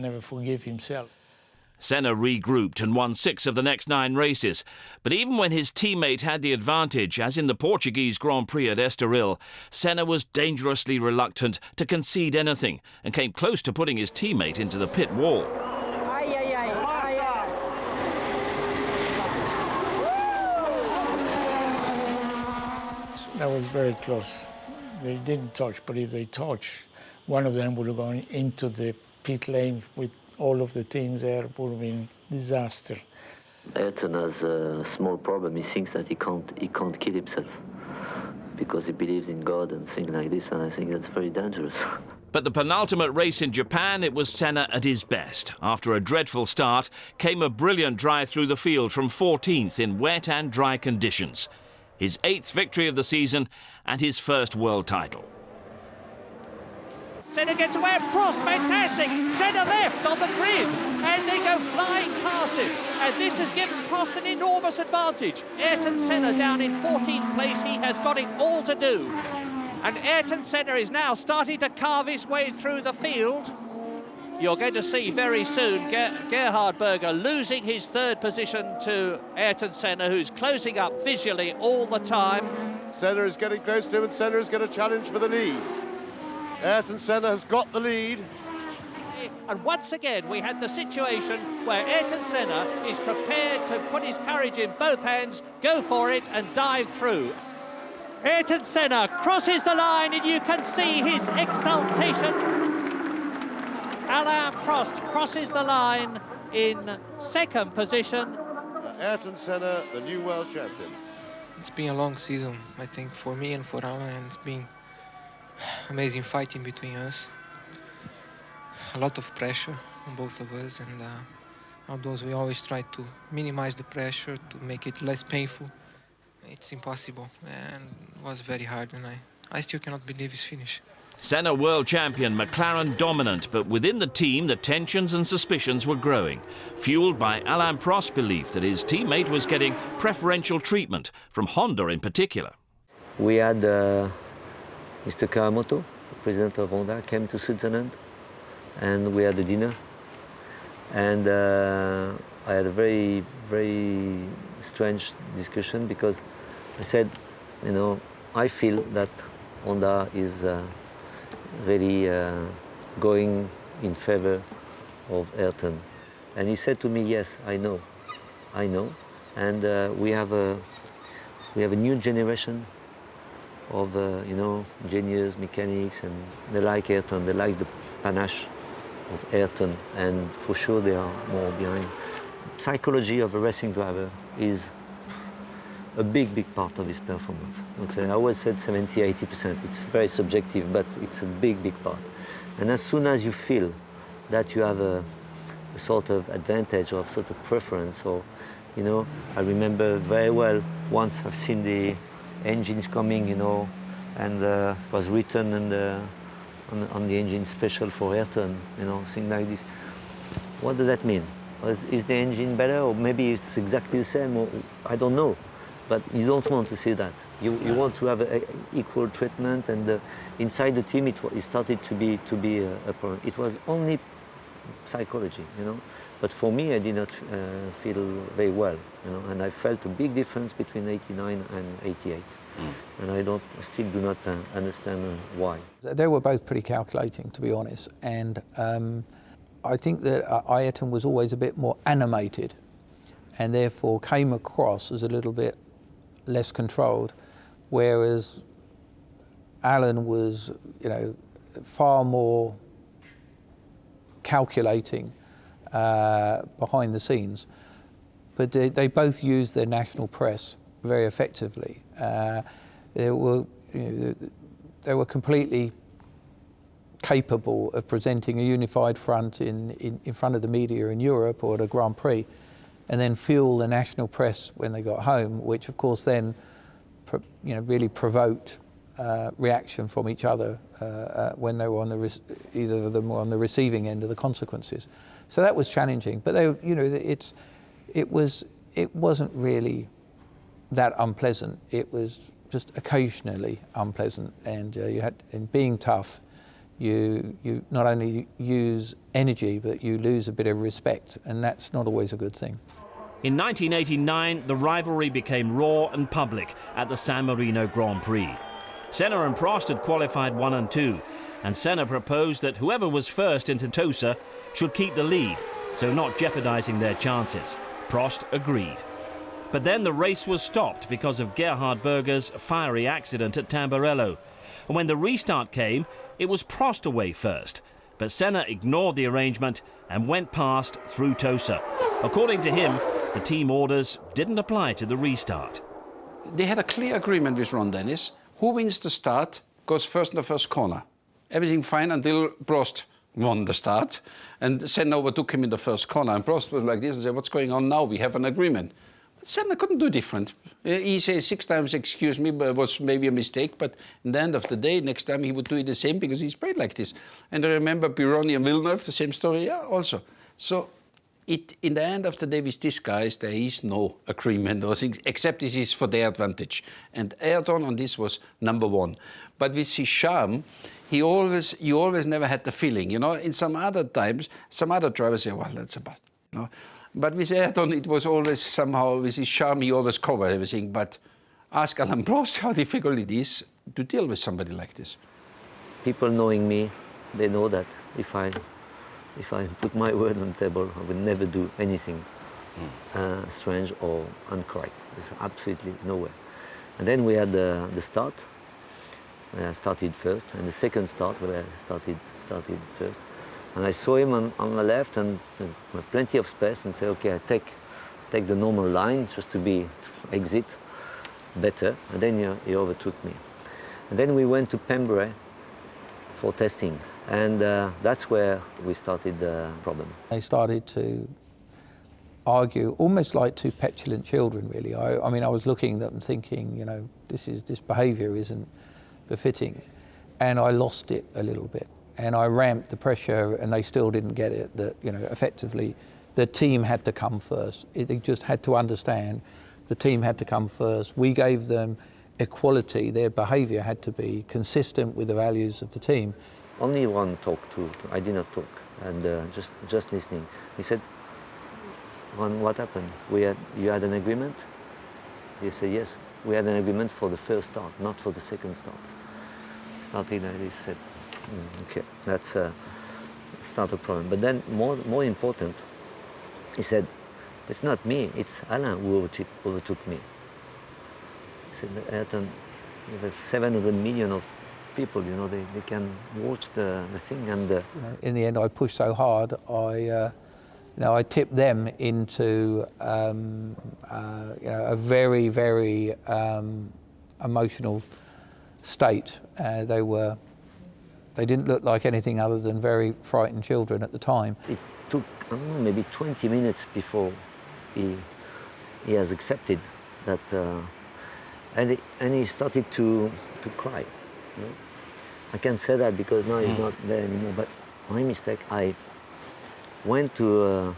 Never forgive himself. Senna regrouped and won 6 of the next 9 races. But even when his teammate had the advantage, as in the Portuguese Grand Prix at Estoril, Senna was dangerously reluctant to concede anything and came close to putting his teammate into the pit wall. That was very close. They didn't touch, but if they touched, one of them would have gone into the pit lane with all of the teams there. It would have been disaster. Ayrton has a small problem. He thinks that he can't kill himself because he believes in God and things like this, and I think that's very dangerous. But the penultimate race in Japan, it was Senna at his best. After a dreadful start, came a brilliant drive through the field from 14th in wet and dry conditions. His 8th victory of the season and his first world title. Senna gets away, Prost, fantastic! Senna left on the grid, and they go flying past him. And this has given Prost an enormous advantage. Ayrton Senna down in 14th place, he has got it all to do. And Ayrton Senna is now starting to carve his way through the field. You're going to see very soon Gerhard Berger losing his 3rd position to Ayrton Senna, who's closing up visually all the time. Senna is getting close to him, and Senna is going to challenge for the lead. Ayrton Senna has got the lead. And once again, we had the situation where Ayrton Senna is prepared to put his courage in both hands, go for it and dive through. Ayrton Senna crosses the line and you can see his exultation. Alain Prost crosses the line in 2nd position. Ayrton Senna, the new world champion. It's been a long season, I think, for me and for Alain. It's been amazing fighting between us. A lot of pressure on both of us, and outdoors we always try to minimize the pressure to make it less painful. It's impossible, and it was very hard, and I still cannot believe his finish. Senna world champion, McLaren dominant, but within the team the tensions and suspicions were growing, fueled by Alain Prost's belief that his teammate was getting preferential treatment from Honda in particular. We had Mr. Kawamoto, the president of Honda, came to Switzerland, and we had a dinner. And I had a very, very strange discussion because I said, you know, I feel that Honda is really going in favor of Ayrton. And he said to me, yes, I know. And we have a new generation of you know, engineers, mechanics, and they like Ayrton. They like the panache of Ayrton, and for sure they are more behind. Psychology of a racing driver is a big part of his performance. I always said 70–80%. It's very subjective, but it's a big part. And as soon as you feel that you have a sort of advantage or sort of preference, or, you know, I remember very well once I've seen the engines coming, you know, and was written on the engine special for Ayrton, you know, things like this. What does that mean? Is the engine better, or maybe it's exactly the same, or I don't know. But you don't want to see that. You want to have equal treatment, and inside the team it started to be a problem. It was only psychology, you know. But for me, I did not feel very well, you know, and I felt a big difference between 89 and 88. And I still do not understand why. They were both pretty calculating, to be honest, and I think that Ayrton was always a bit more animated, and therefore came across as a little bit less controlled, whereas Alan was, you know, far more calculating behind the scenes. But they both used their national press very effectively. They were completely capable of presenting a unified front in front of the media in Europe or at a Grand Prix, and then fuel the national press when they got home, which of course then really provoked reaction from each other when they were on either of them were on the receiving end of the consequences. So that was challenging, but it wasn't really that unpleasant. It was just occasionally unpleasant, and in being tough, you not only use energy, but you lose a bit of respect, and that's not always a good thing. In 1989, the rivalry became raw and public at the San Marino Grand Prix. Senna and Prost had qualified 1 and 2, and Senna proposed that whoever was first into Tosa should keep the lead, so not jeopardising their chances. Prost agreed. But then the race was stopped because of Gerhard Berger's fiery accident at Tamburello. And when the restart came, it was Prost away first. But Senna ignored the arrangement and went past through Tosa. According to him, the team orders didn't apply to the restart. They had a clear agreement with Ron Dennis. Who wins the start goes first in the first corner. Everything fine until Prost won the start. And Senna overtook him in the first corner. And Prost was like this and said, what's going on now? We have an agreement. But Senna couldn't do different. He says 6 times, excuse me, but it was maybe a mistake. But in the end of the day, next time he would do it the same because he's played like this. And I remember Pironi and Villeneuve, the same story, yeah, also. So in the end of the day, with these guys, there is no agreement or things, except this is for their advantage. And Ayrton on this was number 1. But with his charm, you always never had the feeling, you know. In some other times, some other drivers say, well, that's about, you know. But with Ayrton, it was always somehow, with his charm, he always covered everything. But ask Alain Prost how difficult it is to deal with somebody like this. People knowing me, they know that if I put my word on the table, I would never do anything strange or incorrect. There's absolutely no way. And then we had the start. I started first, and the second start where I started first. And I saw him on the left and with plenty of space and said, okay, I take the normal line just to exit better. And then he overtook me. And then we went to Pembrey for testing. And that's where we started the problem. They started to argue, almost like 2 petulant children, really. I mean, I was looking at them thinking, you know, this behaviour isn't befitting. And I lost it a little bit. And I ramped the pressure, and they still didn't get it, that, you know, effectively the team had to come first. They just had to understand the team had to come first. We gave them equality. Their behaviour had to be consistent with the values of the team. Only one talked to I did not talk, and just listening. He said, Ron, what happened? You had an agreement? He said, yes, we had an agreement for the first start, not for the second start. Starting like this, said, okay, that's not a problem. But then more important, he said, it's not me, it's Alain who overtook me. He said, Ayrton, there's 700 million of people, you know, they can watch the thing and... You know, in the end, I pushed so hard, I tipped them into you know, a very, very emotional state. They didn't look like anything other than very frightened children at the time. It took, I don't know, maybe 20 minutes before he has accepted that, and he started to cry. You know? I can't say that because now he's not there anymore, but my mistake, I went to a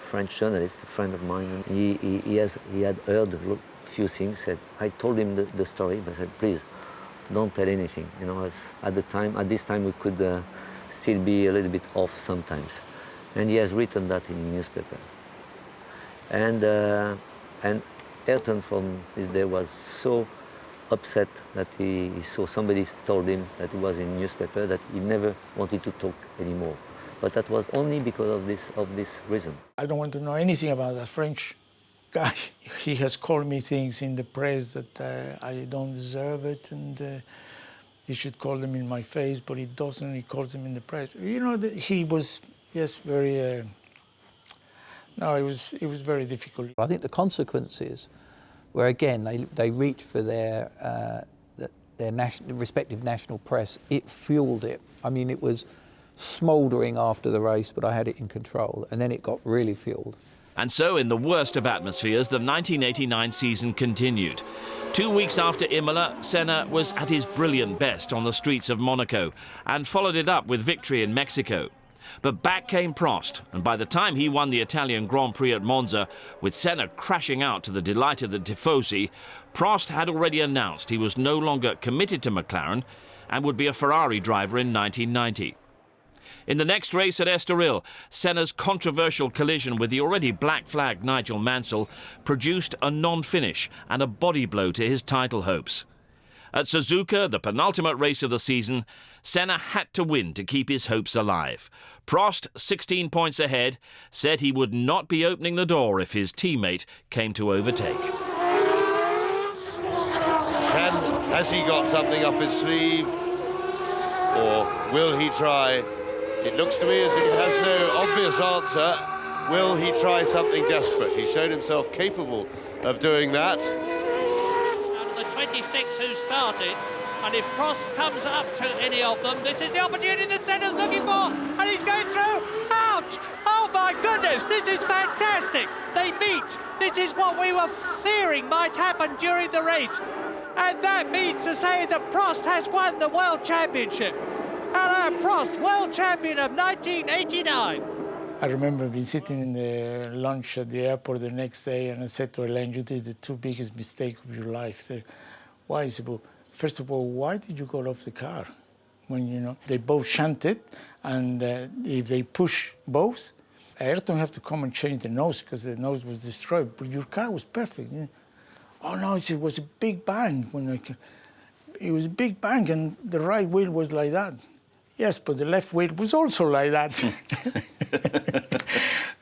French journalist, a friend of mine, and he had heard a few things. Said, I told him the story, but I said, please, don't tell anything. You know, at this time, we could still be a little bit off sometimes. And he has written that in the newspaper. And Ayrton from this day was so upset that he saw somebody told him that he was in the newspaper that he never wanted to talk anymore. But that was only because of this reason. I don't want to know anything about that French guy. He has called me things in the press that I don't deserve it, and he should call them in my face, but he doesn't. He calls them in the press. You know, he was, yes, very. No, it was very difficult. I think the consequences were, again, they reached for their respective national press. It fueled it. I mean, it was smouldering after the race, but I had it in control, and then it got really fueled. And so, in the worst of atmospheres, the 1989 season continued. 2 weeks after Imola, Senna was at his brilliant best on the streets of Monaco and followed it up with victory in Mexico. But back came Prost, and by the time he won the Italian Grand Prix at Monza, with Senna crashing out to the delight of the tifosi, Prost had already announced he was no longer committed to McLaren and would be a Ferrari driver in 1990. In the next race at Estoril, Senna's controversial collision with the already black-flagged Nigel Mansell produced a non-finish and a body blow to his title hopes. At Suzuka, the penultimate race of the season, Senna had to win to keep his hopes alive. Prost, 16 points ahead, said he would not be opening the door if his teammate came to overtake. Has he got something up his sleeve, or will he try? It looks to me as if he has no obvious answer. Will he try something desperate? He's shown himself capable of doing that. Out of the 26 who started, and if Prost comes up to any of them, this is the opportunity that Senna's looking for, and he's going through. Ouch! Oh my goodness, this is fantastic. They meet. This is what we were fearing might happen during the race. And that means to say that Prost has won the World Championship. Alain Prost, world champion of 1989. I remember being sitting in the lunch at the airport the next day, and I said to Alain, you did the two biggest mistakes of your life. I said, why? He said, well, first of all, why did you go off the car? When, you know, they both shunted, and if they push both, Ayrton have to come and change the nose because the nose was destroyed, but your car was perfect. Oh no, it was a big bang. It was a big bang, and the right wheel was like that. Yes, but the left wheel was also like that.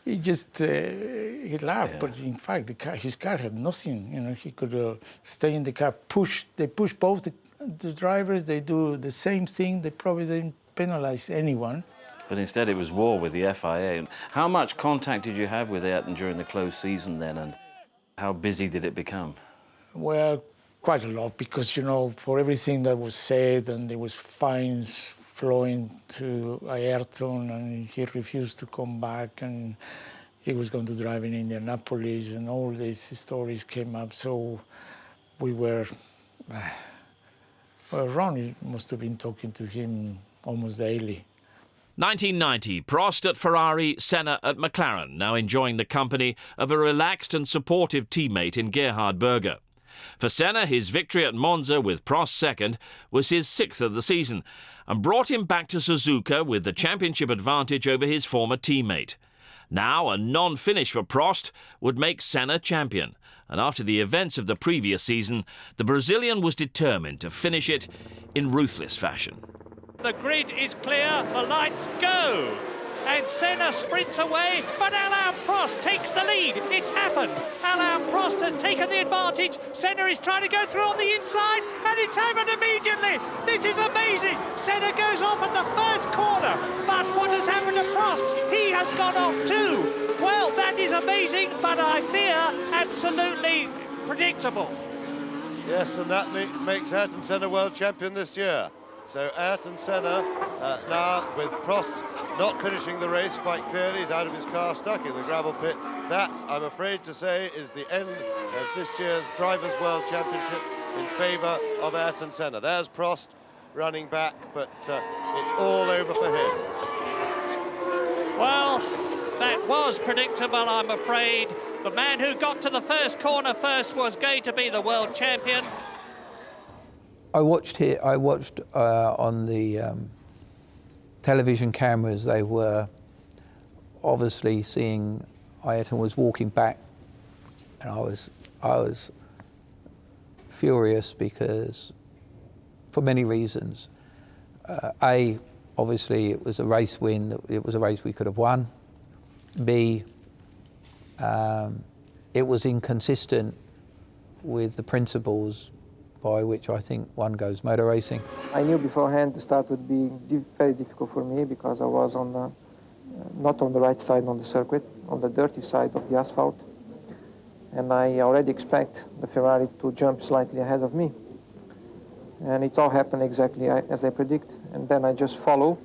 He just he laughed, but in fact, his car had nothing. You know, he could stay in the car. They push both the drivers. They do the same thing. They probably didn't penalize anyone. But instead, it was war with the FIA. How much contact did you have with Ayrton during the closed season then, and how busy did it become? Well, quite a lot, because, you know, for everything that was said, and there was fines flowing to Ayrton, and he refused to come back, and he was going to drive in Indianapolis, and all these stories came up. So we were, well, Ronnie must have been talking to him almost daily. 1990, Prost at Ferrari, Senna at McLaren, now enjoying the company of a relaxed and supportive teammate in Gerhard Berger. For Senna, his victory at Monza with Prost second was his 6th of the season and brought him back to Suzuka with the championship advantage over his former teammate. Now, a non-finish for Prost would make Senna champion, and after the events of the previous season, the Brazilian was determined to finish it in ruthless fashion. The grid is clear, the lights go, and Senna sprints away, but Alain Prost takes the lead. It's happened. Alain Prost has taken the advantage. Senna is trying to go through on the inside, and it's happened immediately. This is amazing. Senna goes off at the first corner, but what has happened to Prost? He has gone off too. Well, that is amazing, but I fear absolutely predictable. Yes, and that makes Ayrton Senna world champion this year. So Ayrton Senna now with Prost not finishing the race quite clearly. He's out of his car, stuck in the gravel pit. That, I'm afraid to say, is the end of this year's Drivers' World Championship in favour of Ayrton Senna. There's Prost running back, but it's all over for him. Well, that was predictable, I'm afraid. The man who got to the first corner first was going to be the world champion. I watched on the television cameras. They were obviously seeing Ayrton was walking back, and I was furious because, for many reasons. A, obviously it was a race win. It was a race we could have won. B, it was inconsistent with the principles by which I think one goes motor racing. I knew beforehand the start would be very difficult for me because I was on not on the right side on the circuit, on the dirty side of the asphalt. And I already expect the Ferrari to jump slightly ahead of me. And it all happened exactly as I predict. And then I just follow